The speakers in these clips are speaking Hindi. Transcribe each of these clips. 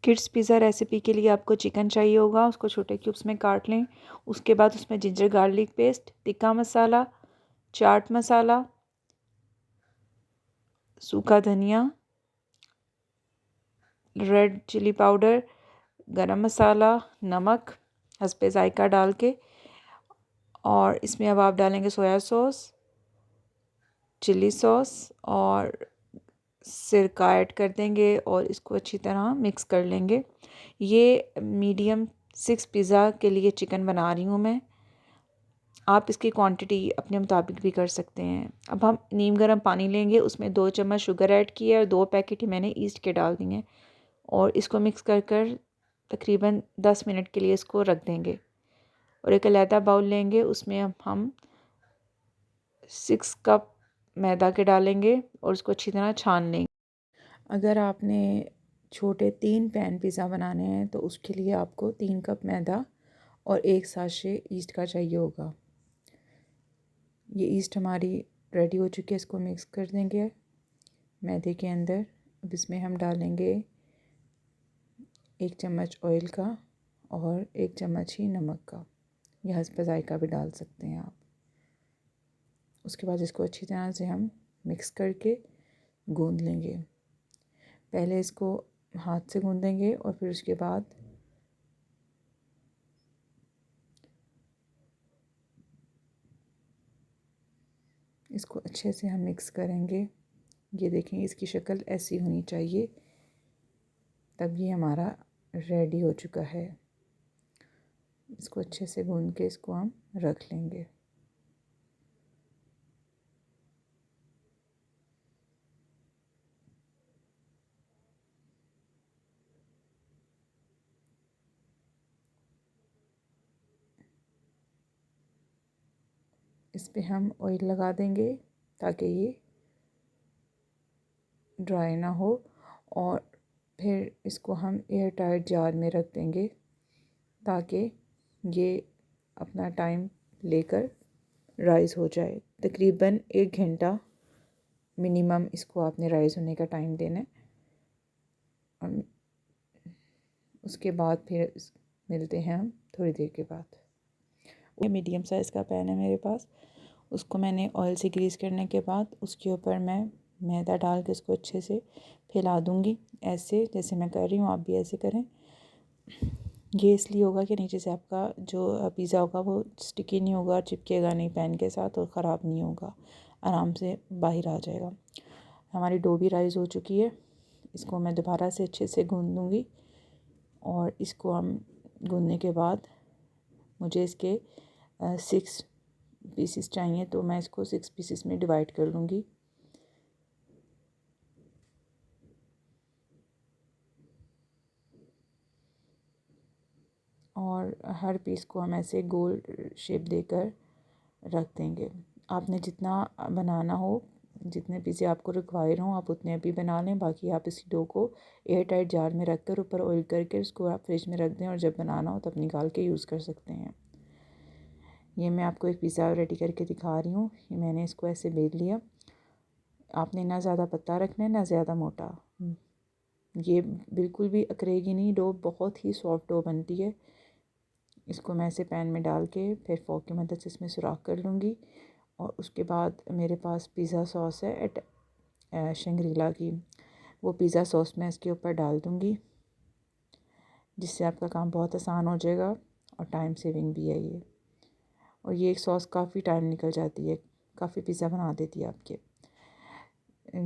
किड्स पिज़्ज़ा रेसिपी के लिए आपको चिकन चाहिए होगा, उसको छोटे क्यूब्स में काट लें। उसके बाद उसमें जिंजर गार्लिक पेस्ट, तिक्का मसाला, चाट मसाला, सूखा धनिया, रेड चिली पाउडर, गरम मसाला, नमक हस्बे जायका डाल के, और इसमें अब आप डालेंगे सोया सॉस, चिली सॉस और सिरका ऐड कर देंगे और इसको अच्छी तरह मिक्स कर लेंगे। ये मीडियम 6 पिज़्ज़ा के लिए चिकन बना रही हूँ मैं। आप इसकी क्वांटिटी अपने मुताबिक भी कर सकते हैं। अब हम नीम गर्म पानी लेंगे, उसमें 2 चम्मच शुगर ऐड किया और 2 पैकेट ही मैंने ईस्ट के डाल दिए और इसको मिक्स कर कर तकरीबन 10 मिनट के लिए इसको रख देंगे। और एक अलहदा बाउल लेंगे, उसमें अब हम 6 कप मैदा के डालेंगे और उसको अच्छी तरह छान लेंगे। अगर आपने छोटे 3 पैन पिज़्ज़ा बनाने हैं तो उसके लिए आपको 3 कप मैदा और 1 साशे ईस्ट का चाहिए होगा। ये ईस्ट हमारी रेडी हो चुकी है, इसको मिक्स कर देंगे मैदे के अंदर। अब इसमें हम डालेंगे 1 चम्मच ऑयल का और 1 चम्मच ही नमक का, या हस्बे जायका भी डाल सकते हैं आप। उसके बाद इसको अच्छी तरह से हम मिक्स करके गूंद लेंगे। पहले इसको हाथ से गूंदेंगे और फिर उसके बाद इसको अच्छे से हम मिक्स करेंगे। ये देखें, इसकी शक्ल ऐसी होनी चाहिए, तब ये हमारा रेडी हो चुका है। इसको अच्छे से गूंद के इसको हम रख लेंगे। इस पे हम ऑयल लगा देंगे ताकि ये ड्राई ना हो, और फिर इसको हम एयर टाइट जार में रख देंगे ताकि ये अपना टाइम लेकर राइज़ हो जाए। तकरीबन 1 घंटा मिनिमम इसको आपने राइज़ होने का टाइम देना है। और उसके बाद फिर मिलते हैं हम थोड़ी देर के बाद। ये मीडियम साइज़ का पैन है मेरे पास, उसको मैंने ऑयल से ग्रीस करने के बाद उसके ऊपर मैं मैदा डाल के उसको अच्छे से फैला दूँगी, ऐसे जैसे मैं कर रही हूँ, आप भी ऐसे करें। ये इसलिए होगा कि नीचे से आपका जो पिज़्ज़ा होगा वो स्टिकी नहीं होगा, चिपकेगा नहीं पैन के साथ और ख़राब नहीं होगा, आराम से बाहर आ जाएगा। हमारी डो भी राइज़ हो चुकी है, इसको मैं दोबारा से अच्छे से गूंद दूँगी। और इसको हम गूंदने के बाद मुझे इसके 6 पीसेस चाहिए, तो मैं इसको 6 पीसेस में डिवाइड कर लूँगी। और हर पीस को हम ऐसे गोल शेप देकर रख देंगे। आपने जितना बनाना हो, जितने पीसे आपको रिक्वायर हों, आप उतने भी बना लें। बाकी आप इसी डो को एयर टाइट जार में रख कर ऊपर ऑयल करके उसको आप फ्रिज में रख दें और जब बनाना हो तब निकाल के यूज़ कर सकते हैं। ये मैं आपको एक पिज़्ज़ा रेडी करके दिखा रही हूँ। ये मैंने इसको ऐसे बेल लिया। आपने ना ज़्यादा पतला रखना है ना ज़्यादा मोटा। ये बिल्कुल भी अकड़ेगी नहीं, डो बहुत ही सॉफ्ट डो बनती है। इसको मैं ऐसे पैन में डाल के फिर फोक की मदद से इसमें सुराख कर लूँगी। और उसके बाद मेरे पास पिज़्ज़ा सॉस है एट शंग्रीला की, वो पिज़्ज़ा सॉस मैं इसके ऊपर डाल दूँगी, जिससे आपका काम बहुत आसान हो जाएगा और टाइम सेविंग भी है ये। और ये एक सॉस काफ़ी टाइम निकल जाती है, काफ़ी पिज़्ज़ा बना देती है आपके।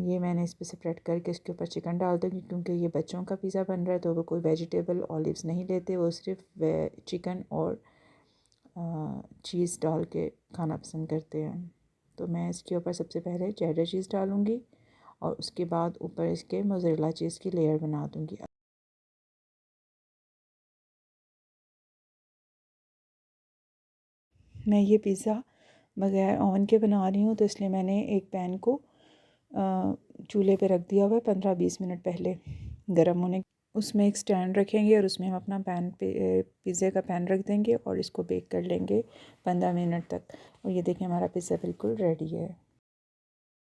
ये मैंने इस पर सेपरेट करके इसके ऊपर चिकन डाल दूँगी, क्योंकि ये बच्चों का पिज़्ज़ा बन रहा है तो वो कोई वेजिटेबल ऑलिव्स नहीं लेते, वो सिर्फ चिकन और चीज़ डाल के खाना पसंद करते हैं। तो मैं इसके ऊपर सबसे पहले चेडर चीज़ डालूँगी और उसके बाद ऊपर इसके मोज़रेला चीज़ की लेयर बना दूँगी। मैं ये पिज़्ज़ा बगैर ओवन के बना रही हूँ, तो इसलिए मैंने एक पैन को चूल्हे पे रख दिया हुआ है 15-20 मिनट पहले गर्म होने। उसमें एक स्टैंड रखेंगे और उसमें हम अपना पैन पे पिज़्ज़े का पैन रख देंगे और इसको बेक कर लेंगे 15 मिनट तक। और ये देखें, हमारा पिज़्ज़ा बिल्कुल रेडी है।